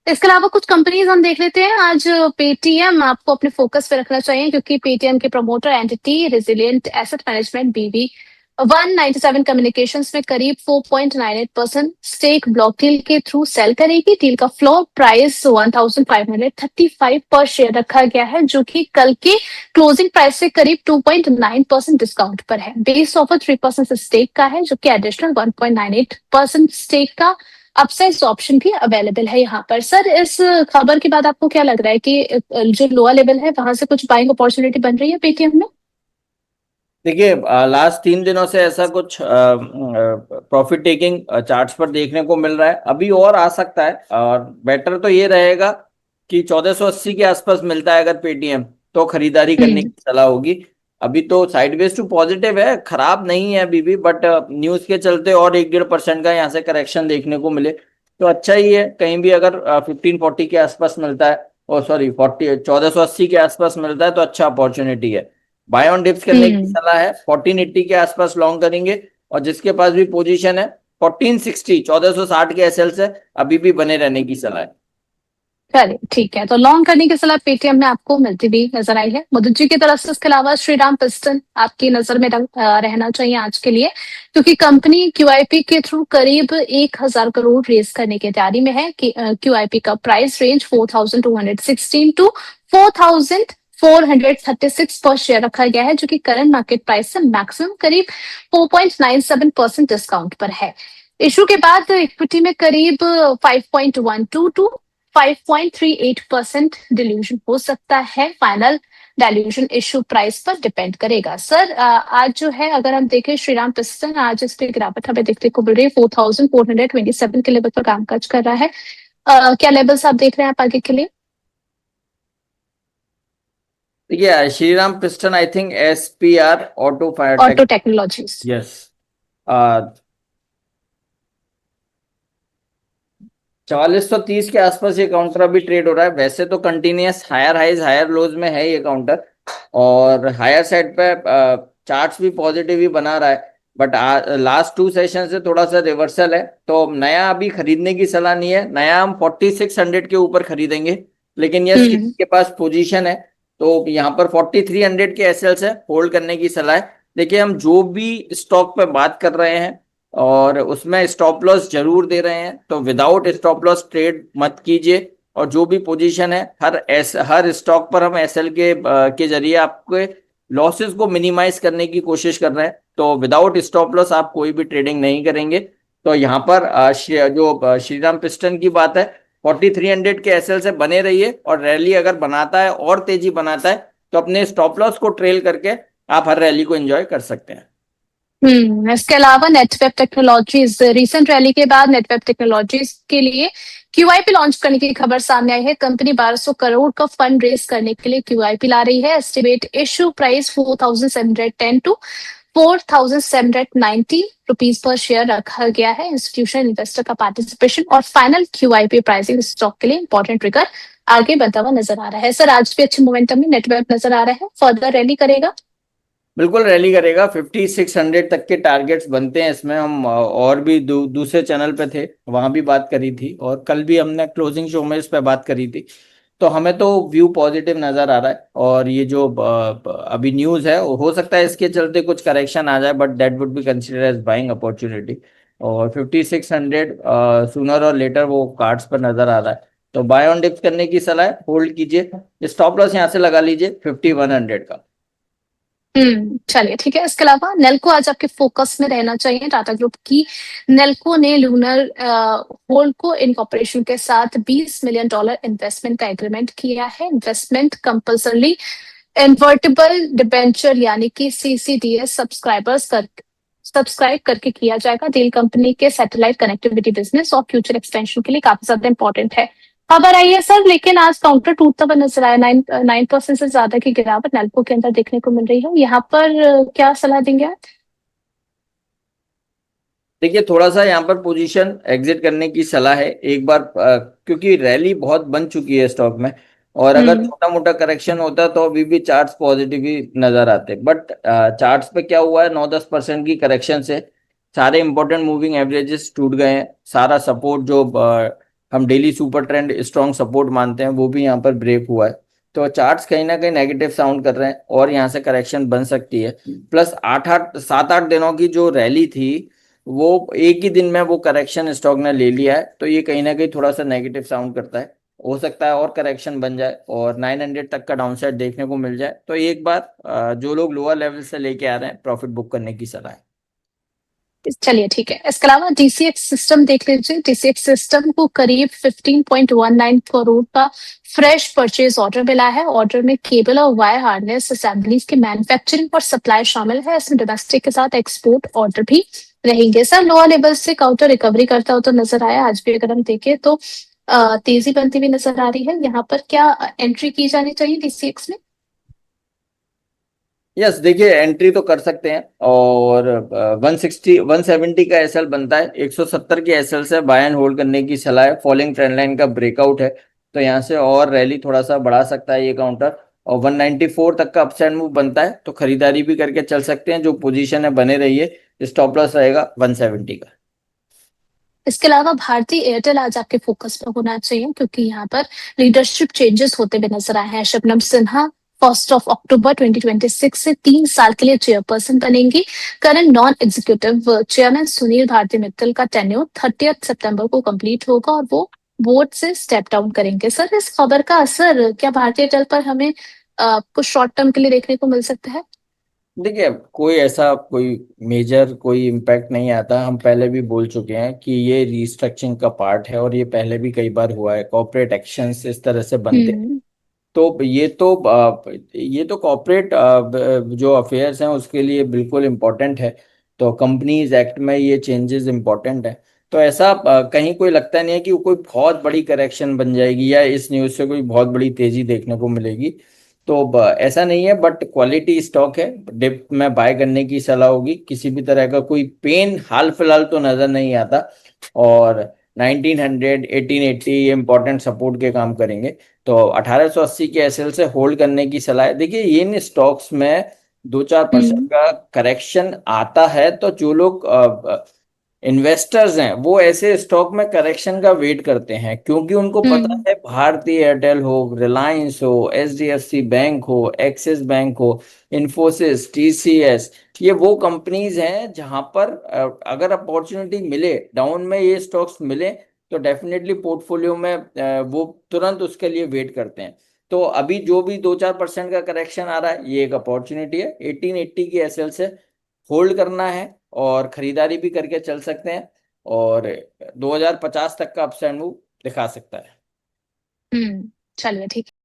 इसके अलावा कुछ कंपनीज हम देख लेते हैं आज। पेटीएम आपको अपने फोकस पे रखना चाहिए क्योंकि पेटीएम के promoter entity resilient asset management बीवी 197 कम्युनिकेशंस में करीब 4.98% स्टेक ब्लॉक डील के थ्रू सेल करेगी। डील का फ्लोर प्राइस 1535 पर शेयर रखा गया है, जो कि कल के क्लोजिंग प्राइस से करीब 2.9% डिस्काउंट पर है। बेस ऑफर 3% स्टेक का है, जो कि एडिशनल 1.98% स्टेक का अपसाइज ऑप्शन भी अवेलेबल है यहाँ पर। सर, इस खबर के बाद आपको क्या लग रहा है कि जो लोअर लेवल है वहां से कुछ बाइंग अपॉर्चुनिटी बन रही है पेटीएम में? देखिए, लास्ट 3 दिनों से ऐसा कुछ प्रॉफिट टेकिंग चार्ट्स पर देखने को मिल रहा है। अभी और आ सकता है, और बेटर तो ये रहेगा कि 1480 के आसपास मिलता है अगर पेटीएम, तो खरीदारी करने हम्म। की सलाह होगी। अभी तो साइडवेज टू पॉजिटिव है, खराब नहीं है अभी भी, बट न्यूज के चलते और 1-1.5% का यहाँ से करेक्शन देखने को मिले तो अच्छा ही है। कहीं भी अगर 1540 के आसपास मिलता है, और सॉरी 1480 के आसपास मिलता है तो अच्छा अपॉर्चुनिटी है। बाय ऑन डिप्स करने की हम्म। सलाह है। 1480 के आसपास लॉन्ग करेंगे, और जिसके पास भी पोजीशन है 1460 1460 के एसएल से अभी भी बने रहने की सलाह है। चलिए ठीक है, तो लॉन्ग करने की सलाह पेटीएम में आपको मिलती भी नजर आई है मुदुत जी की तरफ से। इसके अलावा श्रीराम पिस्टन आपकी नजर में रहना चाहिए आज के लिए, क्योंकि कंपनी क्यूआईपी के थ्रू करीब 1000 करोड़ रेज करने की तैयारी में है। कि क्यूआईपी का प्राइस रेंज 4216 टू 4436 पर शेयर रखा गया है, जो कि करंट मार्केट प्राइस से मैक्सिमम करीब 4.97% डिस्काउंट पर है। इशू के बाद इक्विटी में करीब 5.12 टू 5.38% डिल्यूशन हो सकता है। फाइनल डायल्यूशन इशू प्राइस पर डिपेंड करेगा। सर, आज जो है अगर हम देखें श्रीराम पिस्टन, आज इस पे गिरावट हमें देखने को मिल रही है। 4427 के लेवल पर कामकाज कर रहा है। क्या लेवल्स आप देख रहे हैं आप आगे के लिए? देखिए, Shriram piston I think SPR auto fire tech. Auto technologies. Yes. 4430 के आसपास ये काउंटर अभी ट्रेड हो रहा है। वैसे तो continuous higher highs higher lows में है ये काउंटर, और हायर साइड पे चार्ट्स भी पॉजिटिव ही बना रहा है, बट लास्ट 2 सेशन से थोड़ा सा रिवर्सल है। तो नया अभी खरीदने की सलाह नहीं है। नया हम 4600 के ऊपर खरीदेंगे, लेकिन यस हम्म। किसी के पास पोजीशन है तो यहाँ पर 4300 के एसएल से होल्ड करने की सलाह है। देखिए, हम जो भी स्टॉक पे बात कर रहे हैं और उसमें स्टॉप लॉस जरूर दे रहे हैं, तो विदाउट स्टॉप लॉस ट्रेड मत कीजिए। और जो भी पोजीशन है हर स्टॉक पर हम एसएल के जरिए आपके लॉसेस को मिनिमाइज करने की कोशिश कर रहे हैं। तो विदाउट स्टॉप लॉस आप कोई भी ट्रेडिंग नहीं करेंगे। तो यहाँ पर श्रीराम पिस्टन की बात है, 4300 के एसएल से बने रहिए, और रैली अगर बनाता है और तेजी बनाता है तो अपने स्टॉप लॉस को ट्रेल करके आप हर रैली को एंजॉय कर सकते हैं। इसके अलावा नेटवेब टेक्नोलॉजीज, रिसेंट रैली के बाद नेटवेब टेक्नोलॉजीज के लिए क्यूआईपी लॉन्च करने की खबर सामने आई है। कंपनी 1200 करोड़ का फंड रेज करने के लिए क्यूआईपी ला रही है। Estimate issue price 4710 to 4790 rupees पर शेयर रखा गया है। इंस्टीट्यूशनल इन्वेस्टर का पार्टिसिपेशन और फाइनल क्यूआईपी प्राइसिंग स्टॉक के लिए इंपॉर्टेंट ट्रिगर आगे बढ़ता हुआ नजर आ रहा है। सर, आज भी अच्छे मोमेंटम में नेटवेब नजर आ रहा है, फर्दर रैली करेगा? बिल्कुल रैली करेगा। 5600 तक के टारगेट्स बनते हैं इसमें। हम और भी दूसरे चैनल पे थे, वहां भी बात करी थी, और कल भी हमने क्लोजिंग शो में इस पे बात करी थी। तो हमें तो व्यू पॉजिटिव नजर आ रहा है। और ये जो अभी न्यूज है, हो सकता है इसके चलते कुछ करेक्शन आ जाए, but that would be consider as buying opportunity. और 5600 सूनर और लेटर वो कार्ड्स पर नजर आ रहा है। तो बाय ऑन डिप्स करने की सलाह है, होल्ड कीजिए। स्टॉप लॉस यहाँ से लगा लीजिए 5100 का। चलिए ठीक है। इसके अलावा नेल्को आज आपके फोकस में रहना चाहिए। टाटा ग्रुप की नेल्को ने लूनर होल्डको इनकॉर्पोरेशन के साथ $20 मिलियन इन्वेस्टमेंट का एग्रीमेंट किया है। इन्वेस्टमेंट कंपल्सरी इन्वर्टिबल डिबेंचर यानी कि सीसीडीएस सब्सक्राइब करके किया जाएगा। डील कंपनी के सैटेलाइट कनेक्टिविटी बिजनेस और फ्यूचर एक्सपेंशन के लिए काफी ज्यादा इंपॉर्टेंट है। खबर आई है सर, लेकिन आज काउंटर टूटता हुआ नजर आया। 9% से ज्यादा की गिरावट नेल्को के अंदर देखने को मिल रही है। यहाँ पर क्या सलाह देंगे आप? देखिए, थोड़ा सा यहाँ पर पोजीशन एग्जिट करने की सलाह है एक बार, क्योंकि रैली बहुत बन चुकी है स्टॉक में। और अगर हम्म। छोटा मोटा करेक्शन होता तो अभी भी चार्ट्स पॉजिटिव ही नजर आते, बट चार्ट्स पे क्या हुआ है, 9-10% की करेक्शन से सारे इंपॉर्टेंट मूविंग एवरेजेस टूट गए हैं। सारा सपोर्ट जो हम daily super trend strong support मानते हैं, वो भी यहाँ पर ब्रेक हुआ है। तो चार्ट्स कहीं ना कहीं नेगेटिव साउंड कर रहे हैं और यहाँ से करेक्शन बन सकती है। प्लस 7-8 दिनों की जो रैली थी, वो एक ही दिन में वो करेक्शन स्टॉक ने ले लिया है, तो ये कहीं ना कहीं थोड़ा सा नेगेटिव साउंड करता है। हो सकता है और करेक्शन बन जाए और 900 तक का डाउनसाइड देखने को मिल जाए, तो एक बार जो लोग लोअर लेवल से लेके आ रहे हैं प्रॉफिट बुक करने की सलाह है। चलिए ठीक है। इसके अलावा डीसीएक्स सिस्टम देख लीजिए। डीसीएक्स सिस्टम को करीब 15.19 करोड़ का फ्रेश परचेज ऑर्डर मिला है। ऑर्डर में केबल और वायर हार्नेस असेंबलीज की मैन्युफैक्चरिंग और सप्लाई शामिल है। इसमें डोमेस्टिक के साथ एक्सपोर्ट ऑर्डर भी रहेंगे। सर लोअर लेवल से काउंटर रिकवरी करता हो तो नजर आया। आज भी अगर हम देखें तो तेजी बनती हुई नजर आ रही है। यहाँ पर क्या एंट्री की जानी चाहिए डीसीएक्स में? यस, देखिए एंट्री तो कर सकते हैं, और 170 का एसएल बनता है, 170 की एसएल से बाय एंड होल्ड करने की सलाह है। फॉलिंग ट्रेंड लाइन का ब्रेकआउट है, तो यहाँ से और रैली थोड़ा सा बढ़ा सकता है ये काउंटर। और 194 तक का अपसाइड मूव बनता है, तो खरीदारी भी करके चल सकते हैं। जो पोजीशन है बने रहिए, स्टॉप लॉस रहेगा 170 का। इसके अलावा भारतीय एयरटेल आज आपके फोकस में होना चाहिए, क्योंकि यहाँ पर लीडरशिप चेंजेस होते हुए नजर आए हैं। शबनम सिन्हा 1 अक्टूबर 2026 से 3 साल के लिए चेयरपर्सन बनेंगी। Current non executive chairman Sunil Bharti Mittal का टेन्योर 30 सितंबर को कंप्लीट होगा और वो बोर्ड से स्टेप डाउन करेंगे। सर इस खबर का असर क्या भारतीय एयरटेल पर हमें कुछ शॉर्ट टर्म के लिए देखने को मिल सकता है? देखिए, कोई ऐसा कोई मेजर कोई इम्पैक्ट नहीं आता। हम पहले भी बोल चुके हैं कि ये रिस्ट्रक्चरिंग का पार्ट है, और ये पहले भी कई बार हुआ है। कॉर्पोरेट एक्शंस इस तरह से बनते हैं। हम्म। तो ये तो कॉर्पोरेट जो अफेयर्स हैं उसके लिए बिल्कुल इम्पोर्टेंट है। तो कंपनीज एक्ट में ये चेंजेस इम्पोर्टेंट है। तो ऐसा कहीं कोई लगता नहीं है कि कोई बहुत बड़ी करेक्शन बन जाएगी या इस न्यूज़ से कोई बहुत बड़ी तेजी देखने को मिलेगी। तो ऐसा नहीं है, बट क्वालिटी स्टॉक है। डिप में बाय करने की सलाह होगी। किसी भी तरह का कोई पेन हाल फिलहाल तो नजर नहीं आता। और 1900 1880 ये इंपॉर्टेंट सपोर्ट के काम करेंगे। तो 1880 के एसएल से होल्ड करने की सलाह है। देखिए, ये इन स्टॉक्स में 2-4% हम्म। का करेक्शन आता है, तो जो लोग इन्वेस्टर्स हैं वो ऐसे स्टॉक में करेक्शन का वेट करते हैं, क्योंकि उनको पता हम्म। है भारतीय एयरटेल हो, रिलायंस हो, एचडीएफसी बैंक हो, एक्सिस बैंक हो, इन्फोसिस, टीसीएस, ये वो कंपनीज हैं जहां पर अगर अपॉर्चुनिटी मिले, डाउन में ये स्टॉक्स मिले, तो डेफिनेटली पोर्टफोलियो में वो तुरंत उसके लिए वेट करते हैं। तो अभी जो भी 2-4% का करेक्शन आ रहा है, ये एक अपॉर्चुनिटी है। 1880 की एसएल से होल्ड करना है और खरीदारी भी करके चल सकते हैं, और 2050 तक का अपसाइड मूव दिखा सकता है। चलिए ठीक है।